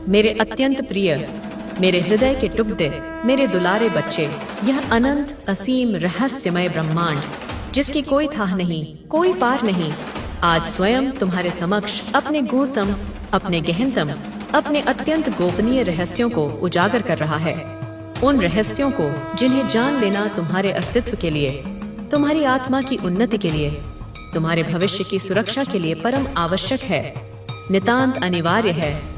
मेरे अत्यंत प्रिय, मेरे हृदय के टुकड़े, मेरे दुलारे बच्चे, यह अनंत असीम रहस्यमय ब्रह्मांड जिसकी कोई थाह नहीं, कोई पार नहीं, आज स्वयं तुम्हारे समक्ष अपने गूढ़तम, अपने गहनतम, अपने अत्यंत गोपनीय रहस्यों को उजागर कर रहा है। उन रहस्यों को जिन्हें जान लेना तुम्हारे अस्तित्व के लिए, तुम्हारी आत्मा की उन्नति के लिए, तुम्हारे भविष्य की सुरक्षा के लिए परम आवश्यक है, नितांत अनिवार्य है।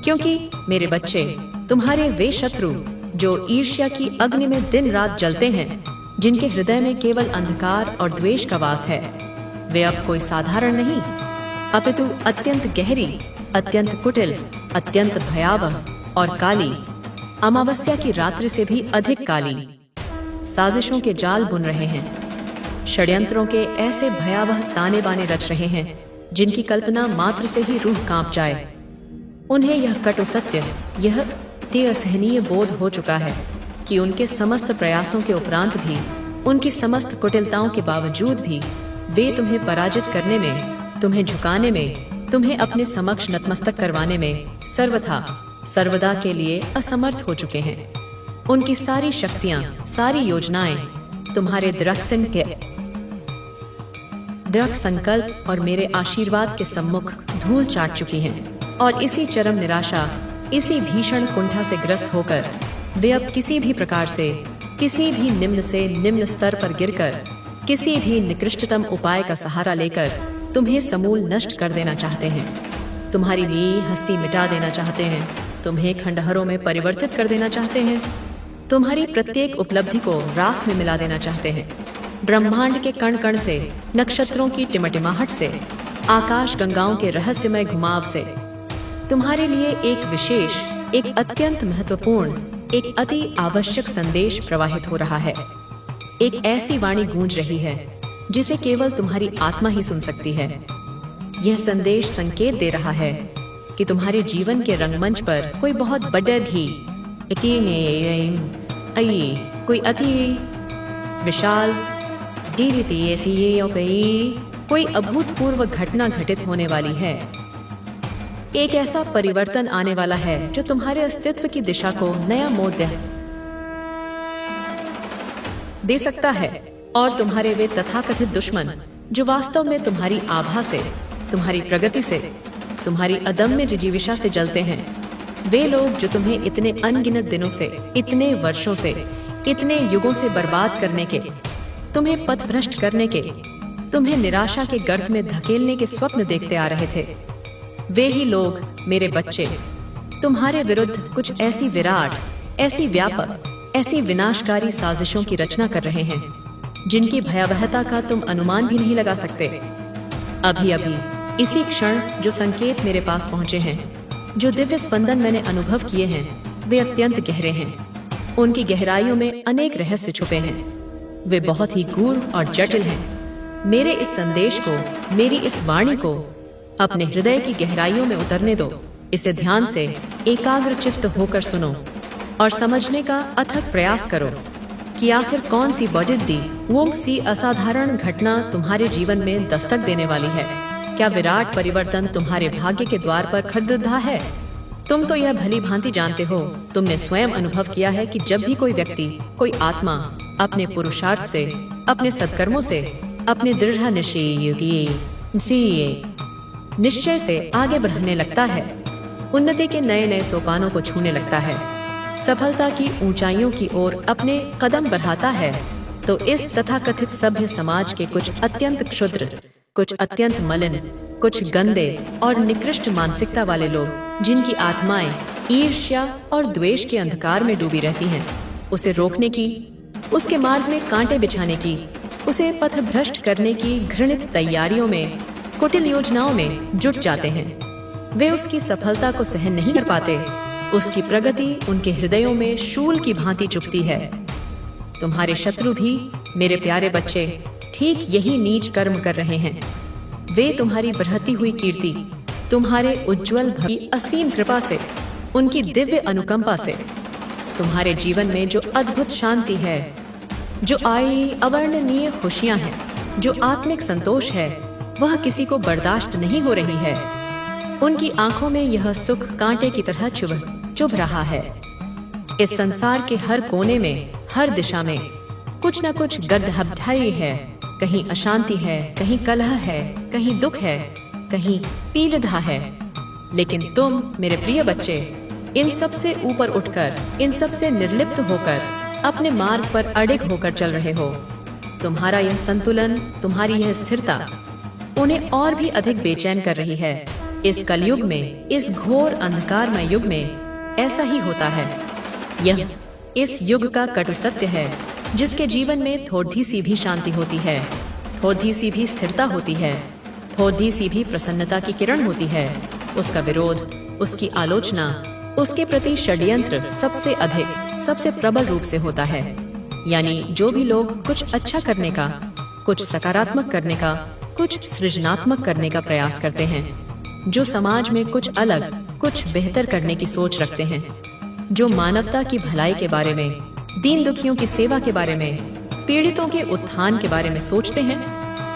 क्योंकि मेरे बच्चे, तुम्हारे वे शत्रु जो ईर्ष्या की अग्नि में दिन रात जलते हैं, जिनके हृदय में केवल अंधकार और द्वेष का वास है, वे अब कोई साधारण नहीं, अपितु अत्यंत गहरी, अत्यंत कुटिल, अत्यंत भयावह और काली, अमावस्या की रात्रि से भी अधिक काली साजिशों के जाल बुन रहे हैं। षड्यंत्रों के ऐसे भयावह ताने बाने रच रहे हैं जिनकी कल्पना मात्र से ही रूह कांप जाए। उन्हें यह कटु सत्य, यह असहनीय बोध हो चुका है कि उनके समस्त प्रयासों के उपरांत भी, उनकी समस्त कुटिलताओं के बावजूद भी, वे तुम्हें पराजित करने में, तुम्हें झुकाने में, तुम्हें अपने समक्ष नतमस्तक करवाने में सर्वथा सर्वदा के लिए असमर्थ हो चुके हैं। उनकी सारी शक्तियां, सारी योजनाएं तुम्हारे दृढ़ संकल्प और मेरे आशीर्वाद के सम्मुख धूल चाट चुकी हैं। और इसी चरम निराशा, इसी भीषण कुंठा से ग्रस्त होकर वे अब किसी भी प्रकार से, किसी भी निम्न से निम्न स्तर पर गिरकर, किसी भी निकृष्टतम उपाय का सहारा लेकर तुम्हें समूल नष्ट कर देना चाहते हैं। तुम्हारी नी हस्ती मिटा देना चाहते हैं, तुम्हें खंडहरों में परिवर्तित कर देना चाहते हैं, तुम्हारी प्रत्येक उपलब्धि को राख में मिला देना चाहते हैं। ब्रह्मांड के कण कण से, नक्षत्रों की टिमटिमाहट से, आकाश गंगाओं के रहस्यमय घुमाव से तुम्हारे लिए एक विशेष, एक अत्यंत महत्वपूर्ण, एक अति आवश्यक संदेश प्रवाहित हो रहा है। एक ऐसी वाणी गूंज रही है जिसे केवल तुम्हारी आत्मा ही सुन सकती है। यह संदेश संकेत दे रहा है कि तुम्हारे जीवन के रंगमंच पर कोई बहुत बड़े कोई अति विशाल कोई अभूतपूर्व घटना घटित होने वाली है। एक ऐसा परिवर्तन आने वाला है जो तुम्हारे अस्तित्व की दिशा को नया मोड़ दे सकता है। और तुम्हारे वे तथाकथित दुश्मन जो वास्तव में तुम्हारी आभा से, तुम्हारी प्रगति से, तुम्हारी अदम्य जिजीविषा से जलते हैं, वे लोग जो तुम्हें इतने अनगिनत दिनों से, इतने वर्षों से, इतने युगों से बर्बाद करने के, तुम्हें पथभ्रष्ट करने के, तुम्हें निराशा के गर्त में धकेलने के स्वप्न देखते आ रहे थे, वे ही लोग, मेरे बच्चे, तुम्हारे विरुद्ध कुछ ऐसी विराट, ऐसी व्यापक, ऐसी विनाशकारी साजिशों की रचना कर रहे हैं जिनकी भयावहता का तुम अनुमान भी नहीं लगा सकते। अभी अभी, इसी क्षण जो संकेत मेरे पास पहुंचे हैं, जो दिव्य स्पंदन मैंने अनुभव किए हैं, वे अत्यंत गहरे हैं। उनकी गहराइयों में अनेक रहस्य छुपे हैं। वे बहुत ही गूढ़ और जटिल हैं। मेरे इस संदेश को, मेरी इस वाणी को अपने हृदय की गहराइयों में उतरने दो। इसे ध्यान से, एकाग्र चित्त होकर सुनो और समझने का अथक प्रयास करो कि आखिर कौन सी वो सी असाधारण घटना तुम्हारे जीवन में दस्तक देने वाली है। क्या विराट परिवर्तन तुम्हारे भाग्य के द्वार पर खड़दहा है? तुम तो यह भली भांति जानते हो, तुमने स्वयं अनुभव किया है कि जब भी कोई व्यक्ति, कोई आत्मा अपने पुरुषार्थ से, अपने सत्कर्मों से, अपने दृढ़ निश्चय से आगे बढ़ने लगता है, उन्नति के नए नए सोपानों को छूने लगता है, सफलता की ऊंचाइयों की ओर अपने कदम बढ़ाता है, तो इस तथाकथित सभ्य समाज के कुछ अत्यंत क्षुद्र, कुछ अत्यंत मलिन, कुछ गंदे और निकृष्ट मानसिकता वाले लोग, जिनकी आत्माएं ईर्ष्या और द्वेष के अंधकार में डूबी रहती हैं, उसे रोकने की, उसके मार्ग में कांटे बिछाने की, उसे पथभ्रष्ट करने की घृणित तैयारियों में, कुटिल योजनाओं में जुट जाते हैं। वे उसकी सफलता को सहन नहीं कर पाते। उसकी प्रगति उनके हृदयों में शूल की भांति चुभती है। तुम्हारे शत्रु भी, मेरे प्यारे बच्चे, ठीक यही नीच कर्म कर रहे हैं। वे तुम्हारी बढ़ती हुई कीर्ति, तुम्हारे उज्जवल भवी असीम कृपा से, उनकी दिव्य अनुकंपा से, तुम्हारे जीवन में जो अद्भुत शांति है, जो अवर्णनीय खुशियां हैं, जो आत्मिक संतोष है, वह किसी को बर्दाश्त नहीं हो रही है। उनकी आंखों में यह सुख कांटे की तरह चुभ रहा है। इस संसार के हर कोने में, हर दिशा में कुछ न कुछ गड्ढाई है। कहीं अशांति है, कहीं कलह है, कहीं दुख है, कहीं पीड़िता है। लेकिन तुम मेरे प्रिय बच्चे, इन सब से ऊपर उठकर, इन सब से निर्लिप्त होकर अपने मार्ग पर अडिग होकर चल रहे हो। तुम्हारा यह संतुलन, तुम्हारी यह स्थिरता उन्हें और भी अधिक बेचैन कर रही है। इस कलयुग में, इस घोर अंधकारमय युग में ऐसा ही होता है। यह इस युग का कटु सत्य है, जिसके जीवन में थोड़ी सी भी शांति होती है, थोड़ी सी भी स्थिरता होती है, थोड़ी सी भी प्रसन्नता की किरण होती है, उसका विरोध, उसकी आलोचना, उसके प्रति षड्यंत्र सबसे अधिक, सबसे प्रबल रूप से होता है। यानी जो भी लोग कुछ अच्छा करने का, कुछ सकारात्मक करने का, कुछ सृजनात्मक करने का प्रयास करते हैं, जो समाज में कुछ अलग, कुछ बेहतर करने की सोच रखते हैं, जो मानवता की भलाई के बारे में, दीन दुखियों की सेवा के बारे में, पीड़ितों के उत्थान के बारे में सोचते हैं,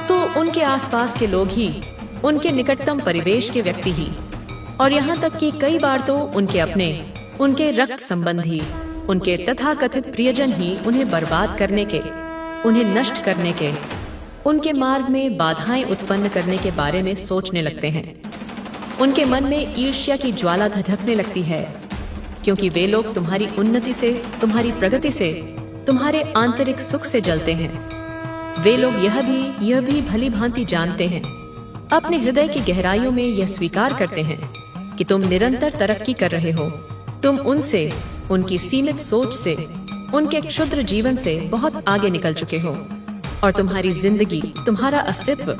तो उनके आसपास के लोग ही, उनके निकटतम परिवेश के व्यक्ति ही, और यहाँ तक कि कई बार तो उनके अपने, उनके रक्त संबंधी, उनके तथाकथित प्रियजन ही उन्हें बर्बाद करने के, उन्हें नष्ट करने के, उनके मार्ग में बाधाएं उत्पन्न करने के बारे में सोचने लगते हैं। उनके मन में ईर्ष्या की ज्वाला धधकने लगती है, क्योंकि वे लोग तुम्हारी उन्नति से, तुम्हारी प्रगति से, तुम्हारे आंतरिक सुख से जलते हैं। वे लोग यह भी भली भांति जानते हैं, अपने हृदय की गहराइयों में यह स्वीकार करते हैं कि तुम निरंतर तरक्की कर रहे हो। तुम उनसे, उनकी सीमित सोच से, उनके क्षुद्र जीवन से बहुत आगे निकल चुके हो, और तुम्हारी जिंदगी, तुम्हारा अस्तित्व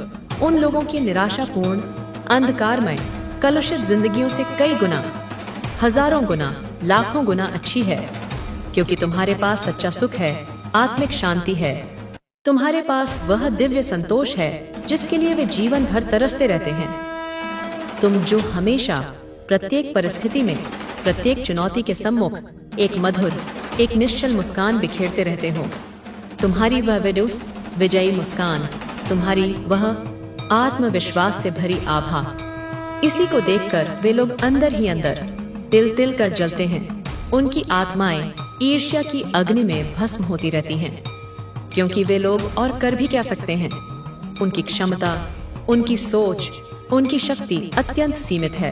उन लोगों की निराशापूर्ण, अंधकारमय, कलुषित जिंदगियों से कई गुना, हजारों गुना, लाखों गुना अच्छी है, क्योंकि तुम्हारे पास सच्चा सुख है, आत्मिक शांति है। तुम्हारे पास वह दिव्य संतोष है जिसके लिए वे जीवन भर तरसते रहते हैं। तुम जो हमेशा प्रत्येक परिस्थिति में, प्रत्येक चुनौती के सम्मुख एक मधुर, एक निश्चल मुस्कान बिखेरते रहते हो। तुम्हारी वह विजयी मुस्कान, तुम्हारी वह आत्मविश्वास से भरी आभा, इसी को देखकर वे लोग अंदर ही अंदर तिल तिल कर जलते हैं। उनकी आत्माएं ईर्ष्या की अग्नि में भस्म होती रहती हैं, क्योंकि वे लोग और कर भी क्या सकते हैं। उनकी क्षमता, उनकी सोच, उनकी शक्ति अत्यंत सीमित है।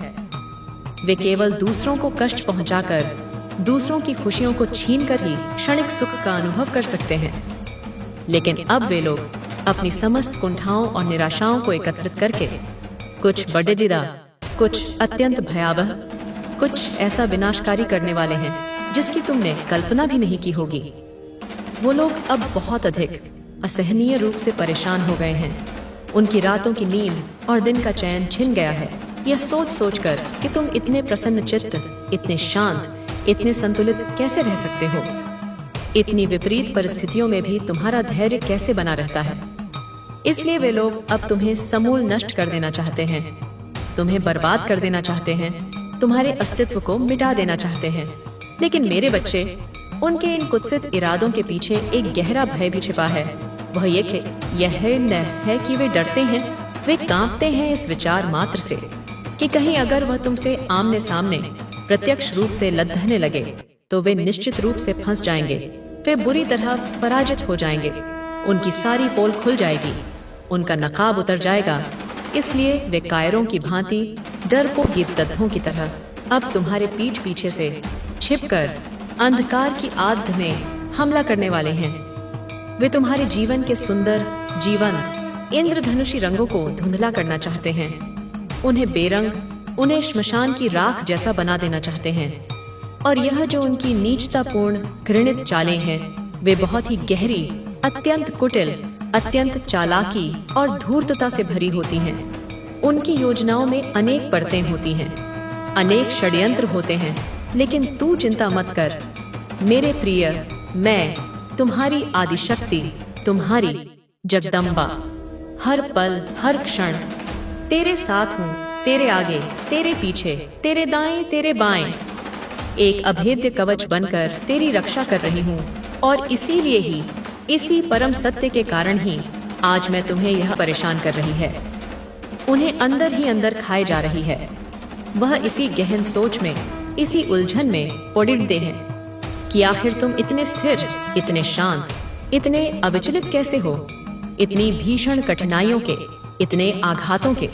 वे केवल दूसरों को कष्ट पहुंचाकर, दूसरों की खुशियों को छीनकर ही क्षणिक सुख का अनुभव कर सकते हैं। लेकिन अब वे लोग अपनी समस्त कुंठाओं और निराशाओं को एकत्रित करके कुछ बड़ेदिदा, कुछ अत्यंत भयावह, कुछ ऐसा विनाशकारी करने वाले हैं जिसकी तुमने कल्पना भी नहीं की होगी। वो लोग अब बहुत अधिक असहनीय रूप से परेशान हो गए हैं। उनकी रातों की नींद और दिन का चैन छिन गया है, यह सोच सोचकर कि तुम इतने प्रसन्न चित्त, इतने शांत, इतने संतुलित कैसे रह सकते हो। इतनी विपरीत परिस्थितियों में भी तुम्हारा धैर्य कैसे बना रहता है। इसलिए वे लोग अब तुम्हें समूल नष्ट कर देना चाहते हैं, तुम्हें बर्बाद कर देना चाहते हैं, तुम्हारे अस्तित्व को मिटा देना चाहते हैं। लेकिन मेरे बच्चे, उनके इन कुत्सित इरादों के पीछे एक गहरा भय भी छिपा है। वह यह है कि वे डरते हैं, वे कांपते हैं इस विचार मात्र से कि कहीं अगर वह तुमसे आमने सामने प्रत्यक्ष रूप से लड़ने लगे तो वे निश्चित रूप से फंस जाएंगे, वे बुरी तरह पराजित हो जाएंगे, उनकी सारी पोल खुल जाएगी, उनका नकाब उतर जाएगा। इसलिए वे कायरों की भांति, डरपोक गिद्धों की तरह अब तुम्हारे पीठ पीछे से छिपकर अंधकार की आग में हमला करने वाले हैं। वे तुम्हारे जीवन के सुंदर, जीवंत, इंद्रधनुषी रंगों को धुंधला करना चाहते हैं, उन्हें बेरंग, उन्हें श्मशान की राख जैसा बना देना चाहते हैं। और यह जो उनकी नीचतापूर्ण, घृणित चालें हैं, वे बहुत ही गहरी, अत्यंत कुटिल, अत्यंत चालाकी और धूर्तता से भरी होती हैं। उनकी योजनाओं में अनेक परतें होती हैं, अनेक षड्यंत्र होते हैं। लेकिन तू चिंता मत कर मेरे प्रिय, मैं तुम्हारी आदिशक्ति, तुम्हारी जगदम्बा, हर पल, हर क्षण तेरे साथ हूँ, तेरे आगे, तेरे पीछे, तेरे दाएं, तेरे बाएं, एक अभेद्य कवच बनकर तेरी रक्षा कर रही हूँ। और इसीलिए ही, इसी परम सत्य के कारण ही आज मैं तुम्हें यह परेशान कर रही है, उन्हें अंदर ही अंदर खाए जा रही है। वह इसी गहन सोच में, इसी उलझन में पड़े हैं कि आखिर तुम इतने स्थिर, इतने शांत, इतने अविचलित कैसे हो? इतनी भीषण कठिनाइयों के, इतने आघातों के,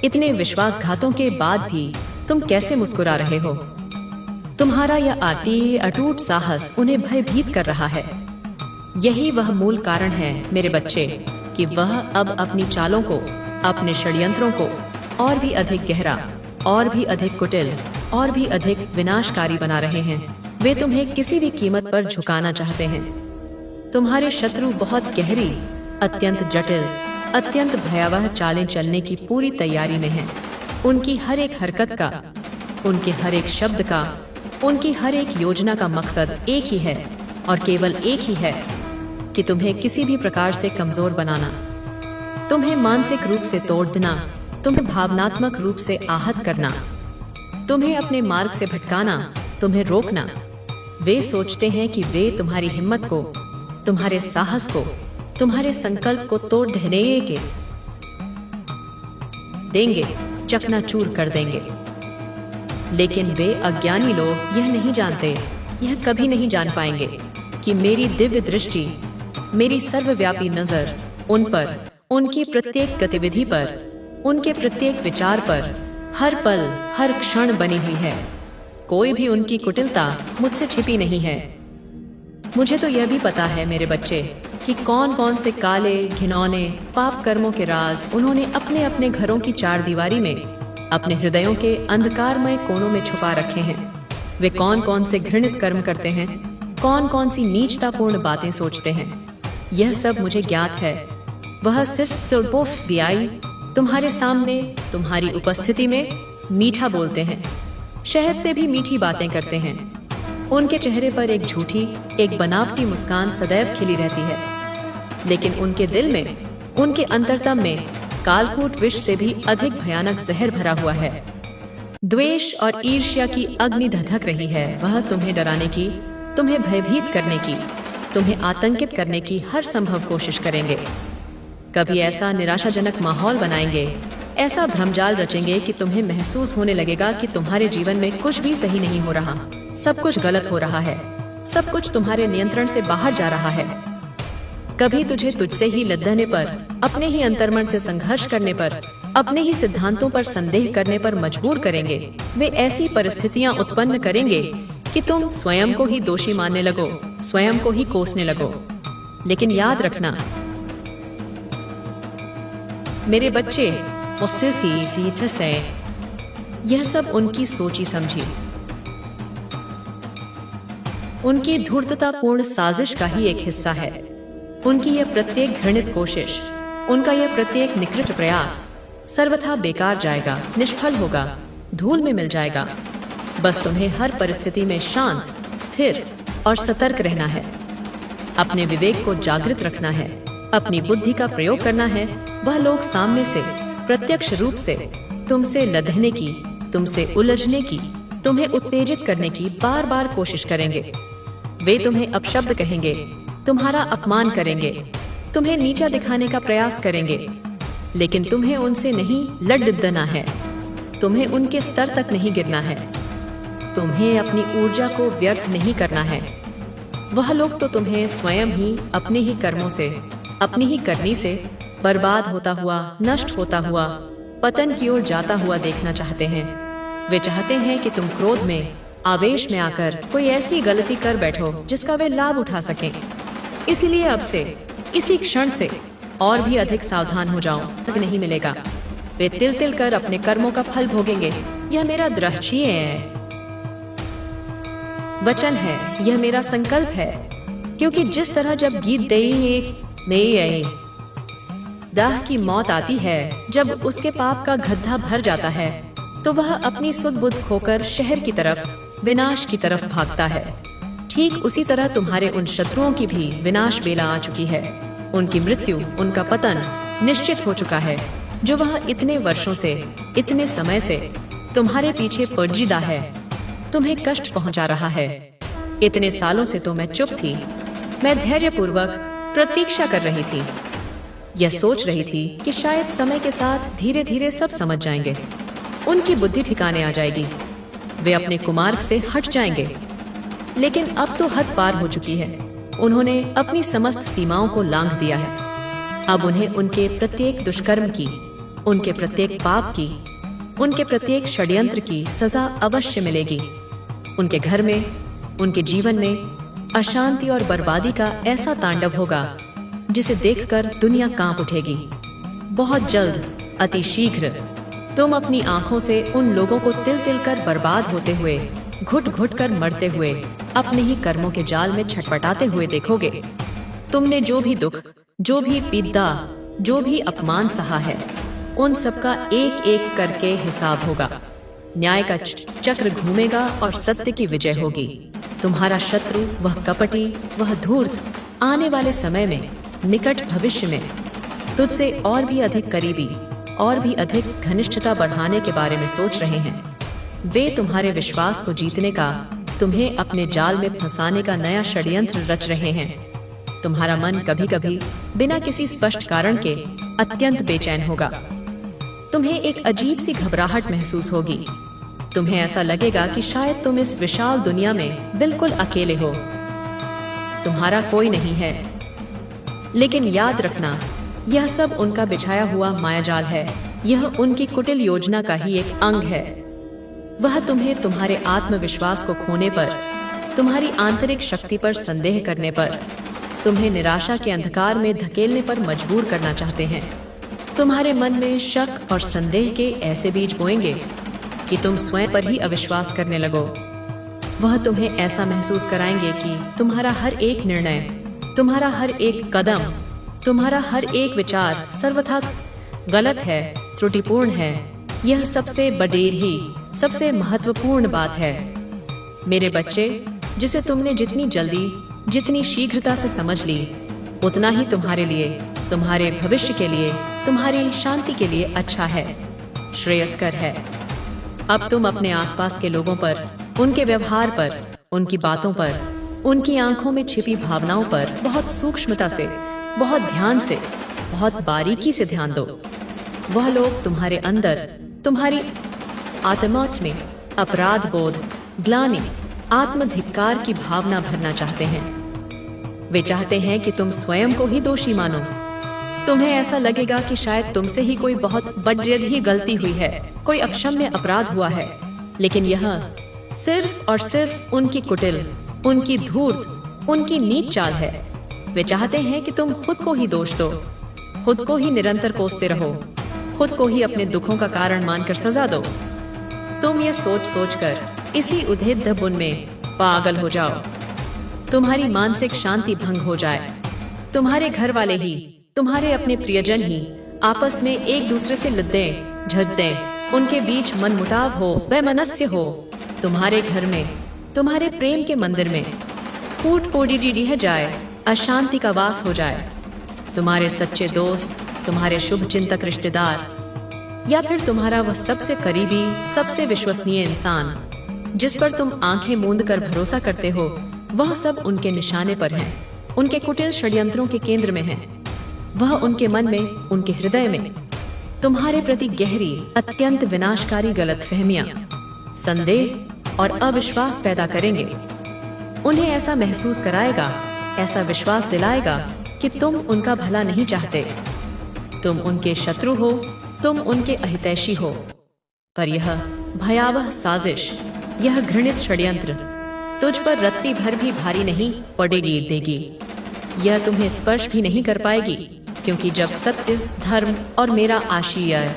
इतने विश्वासघातों के बाद भी तुम कैसे मुस्कुरा रहे हो? तुम्हारा यह अटूट साहस उन्हें भयभीत कर रहा है। यही वह मूल कारण है मेरे बच्चे कि वह अब अपनी चालों को, अपने षड्यंत्रों को और भी अधिक गहरा, और भी अधिक कुटिल, और भी अधिक विनाशकारी बना रहे हैं। वे तुम्हें किसी भी कीमत पर झुकाना चाहते हैं। तुम्हारे शत्रु बहुत गहरी, अत्यंत जटिल, अत्यंत भयावह चालें चलने की पूरी तैयारी में हैं। उनकी हर एक हरकत का, उनके हर एक शब्द का, उनकी हर एक योजना का मकसद एक ही है और केवल एक ही है कि तुम्हें किसी भी प्रकार से कमजोर बनाना, तुम्हें मानसिक रूप से तोड़ देना, तुम्हें भावनात्मक रूप से आहत करना, तुम्हें अपने मार्ग से भटकाना, तुम्हें रोकना। वे सोचते हैं कि वे तुम्हारी हिम्मत को, तुम्हारे साहस को, तुम्हारे संकल्प को तोड़ देंगे, चकनाचूर कर देंगे। लेकिन वे अज्ञानी लोग यह नहीं जानते, यह कभी नहीं जान पाएंगे कि मेरी दिव्य दृष्टि, मेरी सर्वव्यापी नजर उन पर, उनकी प्रत्येक गतिविधि पर, उनके प्रत्येक विचार पर हर पल, हर क्षण बनी हुई है। कोई भी उनकी कुटिलता मुझसे छिपी नहीं है। मुझे तो यह भी पता है मेरे बच्चे कि कौन कौन से काले, घिनौने, पाप कर्मों के राज उन्होंने अपने अपने घरों की चारदीवारी में, अपने हृदयों के अंधकारमय कोनों में छुपा रखे हैं। वे कौन कौन से घृणित कर्म करते हैं, कौन कौन सी नीचतापूर्ण बातें सोचते हैं, यह सब मुझे ज्ञात है। वह सिर्फ दियाई तुम्हारे सामने, तुम्हारी उपस्थिति में मीठा बोलते हैं, शहद से भी मीठी बातें करते हैं। उनके चेहरे पर एक झूठी, एक बनावटी मुस्कान सदैव खिली रहती है, लेकिन उनके दिल में, उनके अंतरतम में कालकूट विष से भी अधिक भयानक जहर भरा हुआ है। द्वेष और ईर्ष्या की अग्नि धधक रही है। वह तुम्हें डराने की, तुम्हें भयभीत करने की, तुम्हें आतंकित करने की हर संभव कोशिश करेंगे। कभी ऐसा निराशाजनक माहौल बनाएंगे, ऐसा भ्रमजाल रचेंगे कि तुम्हें महसूस होने लगेगा कि तुम्हारे जीवन में कुछ भी सही नहीं हो रहा, सब कुछ गलत हो रहा है, सब कुछ तुम्हारे नियंत्रण से बाहर जा रहा है। कभी तुझे तुझसे ही लद्दने पर, अपने ही अंतर्मन से संघर्ष करने पर, अपने ही सिद्धांतों पर संदेह करने पर मजबूर करेंगे। वे ऐसी परिस्थितियां उत्पन्न करेंगे कि तुम स्वयं को ही दोषी मानने लगो, स्वयं को ही कोसने लगो। लेकिन याद रखना मेरे बच्चे, मुझसे सीधे से यह सब उनकी सोची समझी, उनकी धूर्ततापूर्ण साजिश का ही एक हिस्सा है। उनकी यह प्रत्येक घृणित कोशिश, उनका यह प्रत्येक निकृष्ट प्रयास सर्वथा बेकार जाएगा, निष्फल होगा, धूल में मिल जाएगा। बस तुम्हें हर परिस्थिति में शांत, स्थिर और सतर्क रहना है। अपने विवेक को जागृत रखना है, अपनी बुद्धि का प्रयोग करना है। वह लोग सामने से, प्रत्यक्ष रूप से तुमसे लदने की, तुमसे उलझने की, तुम्हें उत्तेजित करने की बार बार कोशिश करेंगे। वे तुम्हें अपशब्द कहेंगे, तुम्हारा अपमान करेंगे, तुम्हें नीचा दिखाने का प्रयास करेंगे। लेकिन तुम्हें उनसे नहीं लड़ना है, तुम्हें उनके स्तर तक नहीं गिरना है, तुम्हें अपनी ऊर्जा को व्यर्थ नहीं करना है। वह लोग तो तुम्हें स्वयं ही अपने ही कर्मों से, अपनी ही करनी से बर्बाद होता हुआ, नष्ट होता हुआ, पतन की ओर जाता हुआ देखना चाहते हैं। वे चाहते हैं कि तुम क्रोध में, आवेश में आकर कोई ऐसी गलती कर बैठो जिसका वे लाभ उठा सकें। इसीलिए अब से, इसी क्षण से और भी अधिक सावधान हो जाओ, नहीं मिलेगा। वे तिल तिल कर अपने कर्मों का फल भोगेंगे। यह मेरा दृढ़ वचन है, यह मेरा संकल्प है। क्योंकि जिस तरह जब गीत दाह की मौत आती है, जब उसके पाप का गड्ढा भर जाता है, तो वह अपनी सुध बुध खोकर शहर की तरफ, विनाश की तरफ भागता है। ठीक उसी तरह तुम्हारे उन शत्रुओं की भी विनाश बेला आ चुकी है। उनकी मृत्यु, उनका पतन निश्चित हो चुका है। जो वह इतने वर्षों से, इतने समय से तुम्हारे पीछे पजीदा है, तुम्हें कष्ट पहुंचा रहा है। इतने सालों से तो मैं चुप थी, मैं धैर्यपूर्वक प्रतीक्षा कर रही थी। यह सोच रही थी कि शायद समय के साथ धीरे धीरे सब समझ जाएंगे। उनकी बुद्धि ठिकाने आ जाएगी। वे अपने कुमार्ग से हट जाएंगे। लेकिन अब तो हद पार हो चुकी है। उन्होंने अपनी समस्त सीमाओं को लांघ दिया है। अब उन्हें उनके प्रत्येक दुष्कर्म की, उनके प्रत्येक पाप की, उनके प्रत्येक षड्यंत्र की सजा अवश्य मिलेगी। उनके घर में, उनके जीवन में अशांति और बर्बादी का ऐसा तांडव होगा जिसे देखकर दुनिया कांप उठेगी। बहुत जल्द, अति शीघ्र तुम अपनी आंखों से उन लोगों को तिल तिल कर बर्बाद होते हुए, घुट घुट कर मरते हुए, अपने ही कर्मों के जाल में छटपटाते हुए देखोगे। तुमने जो भी दुख, जो भी पीड़ा, जो भी अपमान सहा है, उन सबका एक एक करके हिसाब होगा। न्याय का चक्र घूमेगा और सत्य की विजय होगी। तुम्हारा शत्रु, वह कपटी, वह धूर्त, आने वाले समय में, निकट भविष्य में तुझसे और भी अधिक करीबी, और भी अधिक घनिष्ठता बढ़ाने के बारे में सोच रहे हैं। वे तुम्हारे विश्वास को जीतने का, तुम्हें अपने जाल में फंसाने का नया षड्यंत्र रच रहे हैं। तुम्हारा मन कभी कभी बिना किसी स्पष्ट कारण के अत्यंत बेचैन होगा। तुम्हें एक अजीब सी घबराहट महसूस होगी। तुम्हें ऐसा लगेगा कि शायद तुम इस विशाल दुनिया में बिल्कुल अकेले हो। तुम्हारा कोई नहीं है। लेकिन याद रखना, यह सब उनका बिछाया हुआ मायाजाल है। यह उनकी कुटिल योजना का ही एक अंग है। वह तुम्हें तुम्हारे आत्मविश्वास को खोने पर, तुम्हारी आंतरिक शक्ति पर संदेह करने पर, तुम्हें निराशा के अंधकार में धकेलने पर मजबूर करना चाहते हैं। तुम्हारे मन में शक और संदेह के ऐसे बीज बोएंगे कि तुम स्वयं पर ही अविश्वास करने लगो। वह तुम्हें ऐसा महसूस कराएंगे कि तुम्हारा हर एक निर्णय, तुम्हारा हर एक कदम, तुम्हारा हर एक विचार सर्वथा गलत है, त्रुटिपूर्ण है। यह सबसे बड़ेर ही, सबसे महत्वपूर्ण बात है। मेरे बच्चे, जिसे तुमने जितनी जल्दी, जितनी शीघ्रता से समझ ली, उतना ही तुम्हारे लिए, तुम्हारे भविष्य के लिए, तुम्हारी शांति के लिए अच्छा है, श्रेयस्कर है। अब तुम अपने आसपास के लोगों पर, उनके व्यवहार पर, उनकी बातों पर, उनकी आंखों में छिपी भावनाओं पर बहुत सूक्ष्मता से, बहुत ध्यान से, बहुत बारीकी से ध्यान दो। वह लोग तुम्हारे अंदर, तुम्हारी आत्मा में अपराध बोध, ग्लानि, आत्मधिक्कार की भावना भरना चाहते हैं। वे चाहते हैं कि तुम स्वयं को ही दोषी मानो। तुम्हें ऐसा लगेगा कि शायद तुमसे ही कोई बहुत बड़ी ही गलती हुई है, कोई अक्षम्य अपराध हुआ है। लेकिन यह सिर्फ और सिर्फ उनकी कुटिल, उनकी धूर्त, उनकी नीच चाल है। वे चाहते हैं कि तुम खुद को ही दोष दो, खुद को ही निरंतर कोसते रहो, खुद को ही अपने दुखों का कारण मानकर सजा दो। तुम यह सोच सोच कर इसी उद्भिद बुन में पागल हो जाओ। तुम्हारी मानसिक शांति भंग हो जाए। तुम्हारे घर वाले ही, तुम्हारे अपने प्रियजन ही आपस में एक दूसरे से लड़ें, झगड़ें, उनके बीच मनमुटाव हो, वैमनस्य हो। तुम्हारे घर में, तुम्हारे प्रेम के मंदिर में फूट पोड़ी रह जाए, अशांति का वास हो जाए। तुम्हारे सच्चे दोस्त, तुम्हारे शुभ चिंतक रिश्तेदार, या फिर तुम्हारा वह सबसे करीबी, सबसे विश्वसनीय इंसान जिस पर तुम आंखें मूंद कर भरोसा करते हो, वह सब उनके निशाने पर है, उनके कुटिल षड्यंत्रों के केंद्र में है। वह उनके मन में, उनके हृदय में तुम्हारे प्रति गहरी, अत्यंत विनाशकारी गलतफहमियां, संदेह और अविश्वास पैदा करेंगे। उन्हें ऐसा महसूस कराएगा, ऐसा विश्वास दिलाएगा कि तुम उनका भला नहीं चाहते, तुम उनके शत्रु हो, तुम उनके अहितैषी हो। पर यह भयावह साजिश, यह घृणित षड्यंत्र तुझ पर रत्ती भर भी भारी नहीं पड़ेगी देगी। यह तुम्हें स्पर्श भी नहीं कर पाएगी, क्योंकि जब सत्य, धर्म और मेरा आशीर्वाद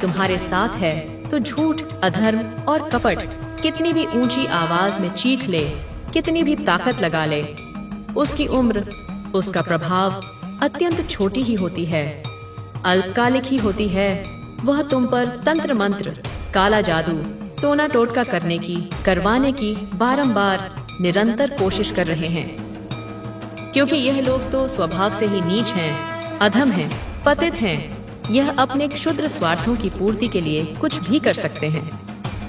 तुम्हारे साथ है, तो झूठ, अधर्म और कपट कितनी भी ऊंची आवाज में चीख ले, कितनी भी ताकत लगा ले, उसकी उम्र, उसका प्रभाव अत्यंत छोटी ही होती है, अल्पकालिक ही होती है। वह तुम पर तंत्र मंत्र, काला जादू, टोना टोटका करवाने की बारंबार निरंतर कोशिश कर रहे हैं, क्योंकि यह लोग तो स्वभाव से ही नीच हैं, अधम हैं, पतित हैं। यह अपने क्षुद्र स्वार्थों की पूर्ति के लिए कुछ भी कर सकते हैं,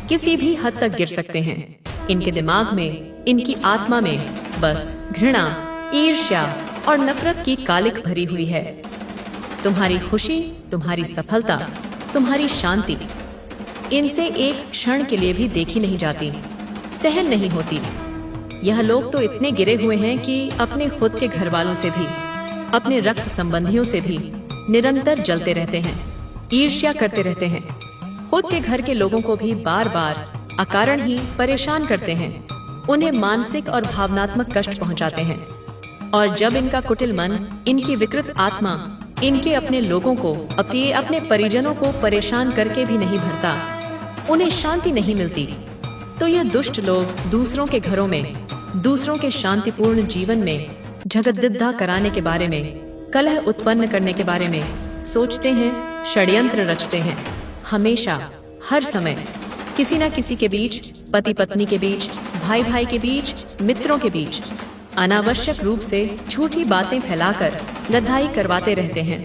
किसी भी हद तक गिर सकते हैं। इनके दिमाग में, इनकी आत्मा में बस घृणा, ईर्ष्या और नफरत की कालिक भरी हुई है। तुम्हारी खुशी, तुम्हारी सफलता, तुम्हारी शांति, इनसे एक क्षण के लिए भी देखी नहीं जाती, सहन नहीं होती। यह लोग तो इतने गिरे हुए हैं कि अपने खुद के घर वालों से भी, अपने रक्त संबंधियों से भी निरंतर जलते रहते हैं, ईर्ष्या करते रहते हैं। खुद के घर के लोगों को भी बार बार अकारण ही परेशान करते हैं, उन्हें मानसिक और भावनात्मक कष्ट पहुंचाते हैं। और जब इनका कुटिल मन, इनकी विकृत आत्मा इनके अपने लोगों को, अपने परिजनों को परेशान करके भी नहीं भरता, उन्हें शांति नहीं मिलती, तो यह दुष्ट लोग दूसरों के घरों में, दूसरों के शांतिपूर्ण जीवन में झगड़झगड़ा कराने के बारे में, कलह उत्पन्न करने के बारे में सोचते हैं, षड्यंत्र रचते हैं। हमेशा, हर समय किसी न किसी के बीच, पति पत्नी के बीच, भाई भाई के बीच, मित्रों के बीच अनावश्यक रूप से झूठी बातें फैलाकर लड़ाई करवाते रहते हैं।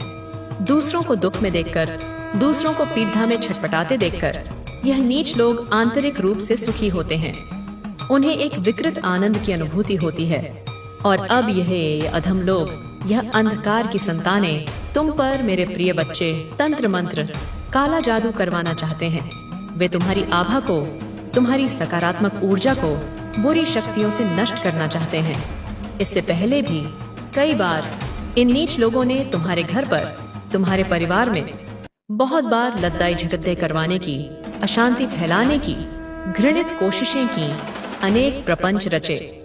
दूसरों को दुख में देखकर, दूसरों को पीड़ा में छटपटाते देखकर यह नीच लोग आंतरिक रूप से सुखी होते हैं। उन्हें एक विकृत आनंद की अनुभूति होती है। और अब यह अधम लोग, यह अंधकार की संतानें तुम पर, मेरे प्रिय बच्चे, तंत्र मंत्र, काला जादू करवाना चाहते हैं। वे तुम्हारी आभा को, तुम्हारी सकारात्मक ऊर्जा को बुरी शक्तियों से नष्ट करना चाहते हैं। इससे पहले भी कई बार इन नीच लोगों ने तुम्हारे घर पर, तुम्हारे परिवार में बहुत बार लड़ाई झगड़े करवाने की, अशांति फैलाने की घृणित कोशिशें की, अनेक प्रपंच रचे।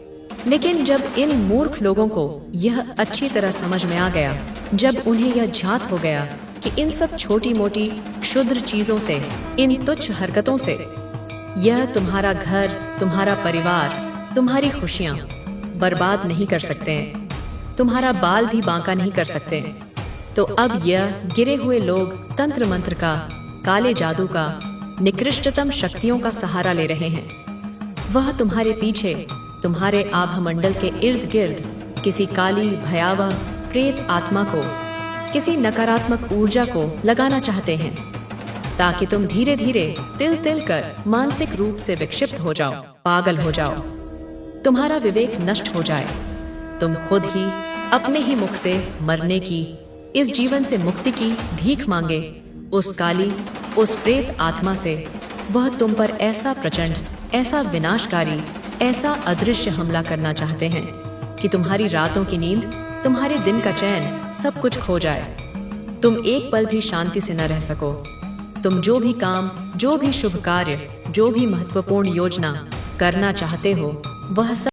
लेकिन जब इन मूर्ख लोगों को यह अच्छी तरह समझ में आ गया, जब उन्हें यह झात हो गया कि इन सब छोटी मोटी क्षुद्र चीजों से, इन तुच्छ हरकतों से यह तुम्हारा घर, तुम्हारा परिवार, तुम्हारी खुशियां बर्बाद नहीं कर सकते हैं, तुम्हारा बाल भी बांका नहीं कर सकते, तो अब यह गिरे हुए लोग तंत्र मंत्र का, काले जादू का, निकृष्टतम शक्तियों का सहारा ले रहे हैं। वह तुम्हारे पीछे, तुम्हारे आभामंडल के इर्द गिर्द किसी काली भयावह प्रेत आत्मा को, किसी नकारात्मक ऊर्जा को लगाना चाहते हैं, ताकि तुम धीरे धीरे तिल तिल कर मानसिक रूप से विक्षिप्त हो जाओ, पागल हो जाओ, तुम्हारा विवेक नष्ट हो जाए, तुम खुद ही अपने ही मुख से मरने की, इस जीवन से मुक्ति की भीख मांगे उस काली, उस प्रेत आत्मा से। वह तुम पर ऐसा प्रचंड, ऐसा विनाशकारी, ऐसा अदृश्य हमला करना चाहते हैं कि तुम्हारी रातों की नींद, तुम्हारे दिन का चैन, सब कुछ खो जाए। तुम एक पल भी शांति से न रह सको। तुम जो भी काम, जो भी शुभ कार्य, जो भी महत्वपूर्ण योजना करना चाहते हो, वह सब